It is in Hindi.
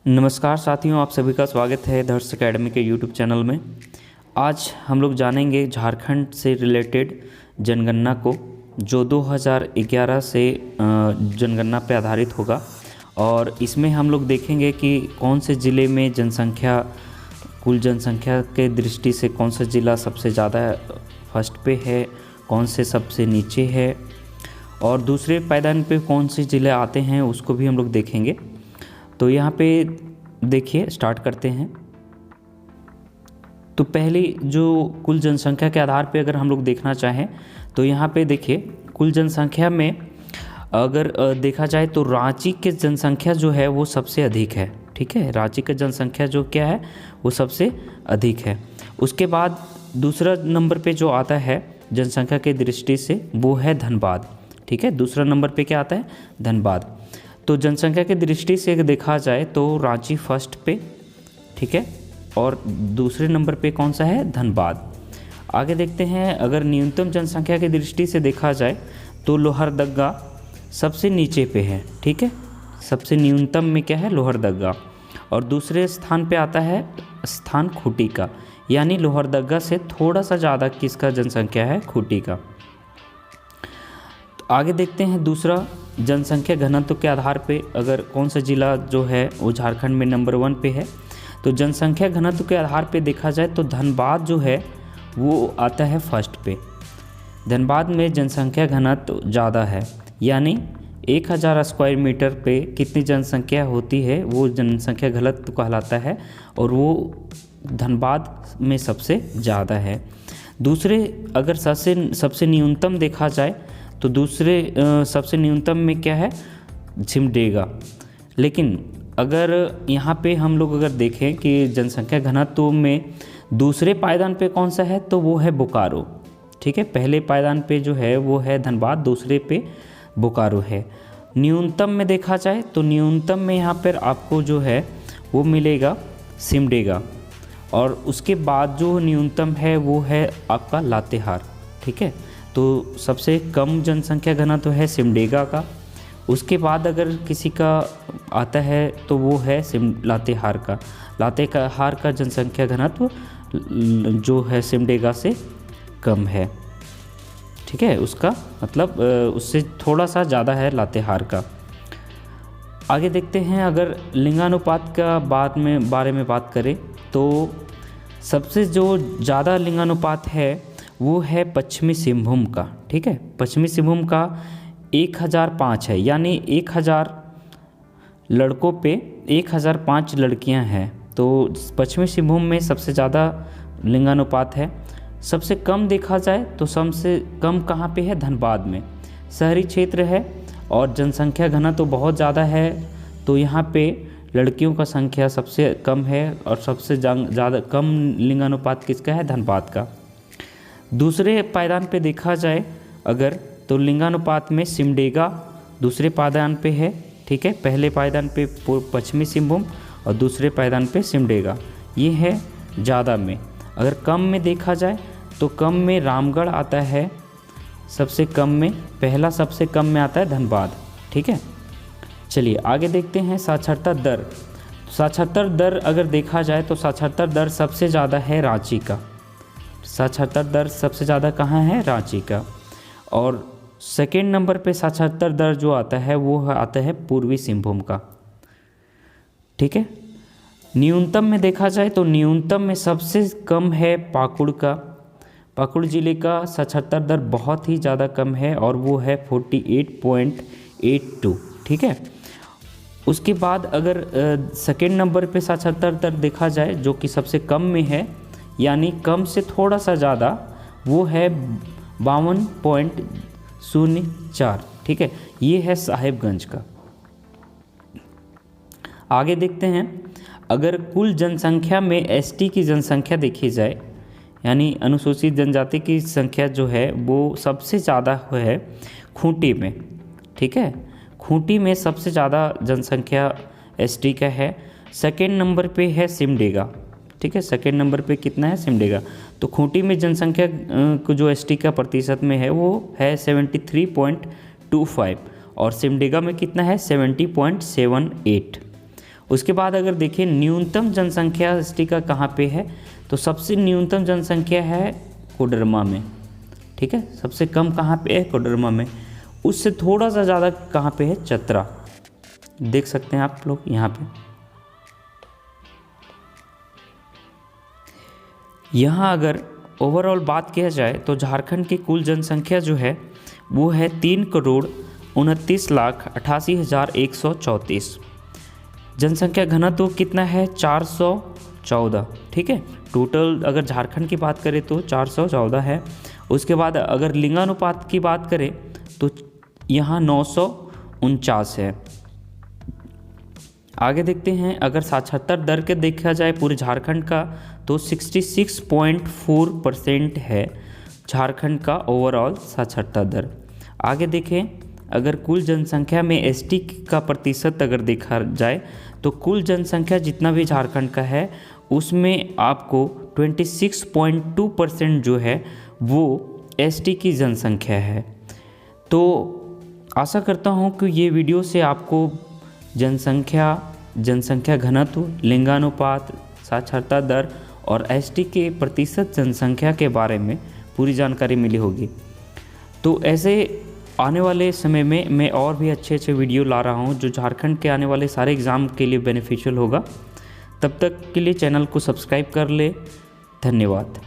नमस्कार साथियों, आप सभी का स्वागत है दर्श एकेडमी के यूट्यूब चैनल में। आज हम लोग जानेंगे झारखंड से रिलेटेड जनगणना को, जो 2011 से जनगणना पे आधारित होगा। और इसमें हम लोग देखेंगे कि कौन से ज़िले में जनसंख्या, कुल जनसंख्या के दृष्टि से कौन सा ज़िला सबसे ज़्यादा फर्स्ट पे है, कौन से सबसे नीचे है, और दूसरे पायदान पे कौन से ज़िले आते हैं उसको भी हम लोग देखेंगे। तो यहाँ पे देखिए, स्टार्ट करते हैं। तो पहली जो कुल जनसंख्या के आधार पे अगर हम लोग देखना चाहें तो यहाँ पे देखिए, कुल जनसंख्या में अगर देखा जाए तो रांची के जनसंख्या जो है वो सबसे अधिक है। ठीक है, रांची का जनसंख्या जो क्या है वो सबसे अधिक है। उसके बाद दूसरा नंबर पे जो आता है जनसंख्या के दृष्टि से वो है धनबाद। ठीक है, दूसरा नंबर पे क्या आता है? धनबाद। तो जनसंख्या के दृष्टि से देखा जाए तो रांची फर्स्ट पे, ठीक है, और दूसरे नंबर पे कौन सा है? धनबाद। आगे देखते हैं, अगर न्यूनतम जनसंख्या की दृष्टि से देखा जाए तो लोहरदगा सबसे नीचे पे है। ठीक है, सबसे न्यूनतम में क्या है? लोहरदगा। और दूसरे स्थान पे आता है स्थान खूंटी का, यानी लोहरदगा से थोड़ा सा ज़्यादा किसका जनसंख्या है? खूंटी का। तो आगे देखते हैं, दूसरा जनसंख्या घनत्व के आधार पे अगर कौन सा ज़िला जो है वो झारखंड में नंबर 1 पे है, तो जनसंख्या घनत्व के आधार पे देखा जाए तो धनबाद जो है वो आता है फर्स्ट पे। धनबाद में जनसंख्या घनत्व ज़्यादा है, यानी 1000 स्क्वायर मीटर पे कितनी जनसंख्या होती है वो जनसंख्या घनत्व कहलाता है, और वो धनबाद में सबसे ज़्यादा है। दूसरे अगर सबसे न्यूनतम देखा जाए तो दूसरे सबसे न्यूनतम में क्या है? सिमडेगा। लेकिन अगर यहाँ पे हम लोग अगर देखें कि जनसंख्या घनत्व में दूसरे पायदान पे कौन सा है, तो वो है बोकारो। ठीक है, पहले पायदान पे जो है वो है धनबाद, दूसरे पे बोकारो है। न्यूनतम में देखा जाए तो न्यूनतम में यहाँ पर आपको जो है वो मिलेगा सिमडेगा, और उसके बाद जो न्यूनतम है वो है आपका लातेहार। ठीक है, तो सबसे कम जनसंख्या घनत्व है सिमडेगा का। उसके बाद अगर किसी का आता है तो वो है लातेहार का। लातेहार का जनसंख्या घनत्व जो है सिमडेगा से कम है। ठीक है, उसका मतलब उससे थोड़ा सा ज़्यादा है लातेहार का। आगे देखते हैं, अगर लिंगानुपात का बारे में बात करें तो सबसे जो ज़्यादा लिंगानुपात है वो है पश्चिमी सिंहभूम का। ठीक है, पश्चिमी सिंहभूम का 1005 है, यानी 1000 लड़कों पे 1005 लड़कियां हैं। तो पश्चिमी सिंहभूम में सबसे ज़्यादा लिंगानुपात है। सबसे कम देखा जाए तो सबसे कम कहाँ पे है? धनबाद में। शहरी क्षेत्र है और जनसंख्या घनत्व तो बहुत ज़्यादा है, तो यहाँ पे लड़कियों का संख्या सबसे कम है, और सबसे ज़्यादा कम लिंगानुपात किसका है? धनबाद का। दूसरे पायदान पे देखा जाए अगर तो लिंगानुपात में सिमडेगा दूसरे पायदान पे है। ठीक है, पहले पायदान पे पश्चिमी सिंहभूम और दूसरे पायदान पे सिमडेगा, ये है ज़्यादा में। अगर कम में देखा जाए तो कम में रामगढ़ आता है सबसे कम में, पहला सबसे कम में आता है धनबाद। ठीक है, चलिए आगे देखते हैं साक्षरता दर। साक्षरता दर अगर देखा जाए तो साक्षरता दर सबसे ज़्यादा है रांची का। साक्षरता दर सबसे ज़्यादा कहाँ है? रांची का। और सेकेंड नंबर पे साक्षरता दर जो आता है वो आता है पूर्वी सिंहभूम का। ठीक है, न्यूनतम में देखा जाए तो न्यूनतम में सबसे कम है पाकुड़ का। पाकुड़ ज़िले का साक्षरता दर बहुत ही ज़्यादा कम है, और वो है 48.82। ठीक है, उसके बाद अगर सेकेंड नंबर पे साक्षरता दर देखा जाए जो कि सबसे कम में है, यानी कम से थोड़ा सा ज़्यादा, वो है 52.04। ठीक है, ये है साहिबगंज का। आगे देखते हैं, अगर कुल जनसंख्या में एसटी की जनसंख्या देखी जाए, यानी अनुसूचित जनजाति की संख्या जो है वो सबसे ज़्यादा है खूंटी में। ठीक है, खूंटी में सबसे ज़्यादा जनसंख्या एसटी का है। सेकेंड नंबर पे है सिमडेगा। ठीक है, सेकेंड नंबर पे कितना है? सिमडेगा। तो खूंटी में जनसंख्या को जो एसटी का प्रतिशत में है वो है 73.25, और सिमडेगा में कितना है? 70.78। उसके बाद अगर देखें न्यूनतम जनसंख्या एसटी का कहाँ पे है, तो सबसे न्यूनतम जनसंख्या है कोडरमा में, ठीक है। सबसे कम कहाँ पे है, कोडरमा में। उससे थोड़ा सा ज़्यादा कहाँ पे है, चतरा, देख सकते हैं आप लोग यहाँ पे। यहाँ अगर ओवरऑल बात किया जाए तो झारखंड की कुल जनसंख्या जो है वो है 3,29,88,134। जनसंख्या घनत्व कितना है, 414, ठीक है। टोटल अगर झारखंड की बात करें तो 414 है। उसके बाद अगर लिंगानुपात की बात करें तो यहाँ 949 है। आगे देखते हैं, अगर साक्षरता दर के देखा जाए पूरे झारखंड का तो 66.4% है झारखंड का ओवरऑल साक्षरता दर। आगे देखें, अगर कुल जनसंख्या में एसटी का प्रतिशत अगर देखा जाए तो कुल जनसंख्या जितना भी झारखंड का है उसमें आपको 26.2% जो है वो एसटी की जनसंख्या है। तो आशा करता हूँ कि ये वीडियो से आपको जनसंख्या घनत्व, लिंगानुपात, साक्षरता दर और एसटी के प्रतिशत जनसंख्या के बारे में पूरी जानकारी मिली होगी। तो ऐसे आने वाले समय में मैं और भी अच्छे वीडियो ला रहा हूँ जो झारखंड के आने वाले सारे एग्ज़ाम के लिए बेनिफिशियल होगा। तब तक के लिए चैनल को सब्सक्राइब कर ले। धन्यवाद।